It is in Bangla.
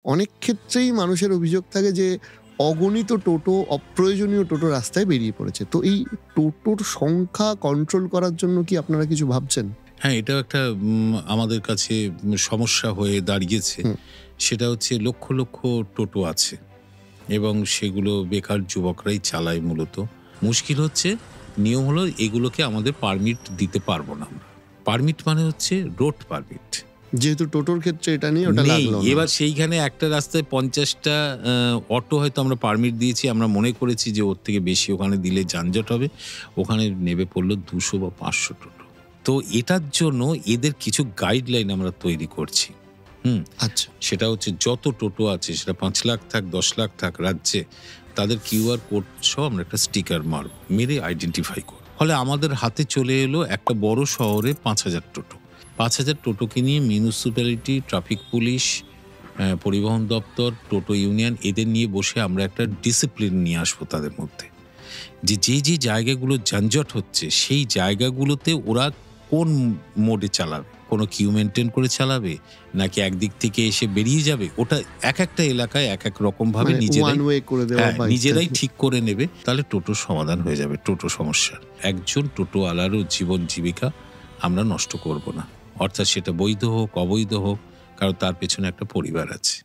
অনেক ক্ষেত্রেই মানুষের অভিযোগ থাকে যে অগণিত টোটো, অপ্রয়োজনীয় টোটো রাস্তায় বেরিয়ে পড়েছে। তো এই টোটোর সংখ্যা কন্ট্রোল করার জন্য কি আপনারা কিছু ভাবছেন? হ্যাঁ, এটাও একটা আমাদের কাছে সমস্যা হয়ে দাঁড়িয়েছে। হুম। সেটা হচ্ছে লক্ষ, লক্ষ টোটো আছে এবং সেগুলো বেকার যুবকরাই চালায় মূলত। মুশকিল হচ্ছে, নিয়ম হলো এগুলোকে আমাদের পারমিট দিতে পারবো না আমরা। পারমিট মানে হচ্ছে রোড পারমিট। যেহেতু টোটোর ক্ষেত্রে এটা নেই, ওটা নেই। লাগলো না। এবার সেইখানে একটা রাস্তায় ৫০ টা অটো হয়তো আমরা পারমিট দিয়েছি। আমরা মনে করেছি যে ওর থেকে বেশি ওখানে দিলে যানজট হবে। ওখানে নেমে পড়ল ২০০ বা ৫০০ টোটো। তো এটার জন্য এদের কিছু গাইডলাইন আমরা তৈরি করছি। হুম? আচ্ছা। সেটা হচ্ছে যত টোটো আছে সেটা ৫ লাখ থাক, ১০ লাখ থাক রাজ্যে, তাদের কিউআর কোড সহ আমরা একটা স্টিকার মারব। মেরে আইডেন্টিফাই করব। ফলে আমাদের হাতে চলে এলো একটা বড় শহরে ৫,০০০ টোটো। ৫,০০০ টোটোকে নিয়ে মিউনিসিপ্যালিটি, ট্রাফিক পুলিশ, পরিবহন দপ্তর, টোটো ইউনিয়ন এদের নিয়ে বসে আমরা একটা ডিসিপ্লিন নিয়ে আসবো তাদের মধ্যে। যে জায়গাগুলো যানজট হচ্ছে সেই জায়গাগুলোতে ওরা কোন মোডে চালাবে? কোনো কিউ মেইনটেইন করে চালাবে? নাকি একদিক থেকে এসে বেরিয়ে যাবে? ওটা একেকটা এলাকায় একেক রকমভাবে মানে ওয়ান ওয়ে করে দেওয়া বা নিজেরাই ইত্যাদি। ঠিক করে নেবে। তাহলে টোটোর সমাধান হয়ে যাবে, টোটো সমস্যার। একজন টোটোওয়ালারও জীবন জীবিকা আমরা নষ্ট করব না। অর্থাৎ সেটা বৈধ হোক, অবৈধ হোক, কারণ তার পেছনে একটা পরিবার আছে।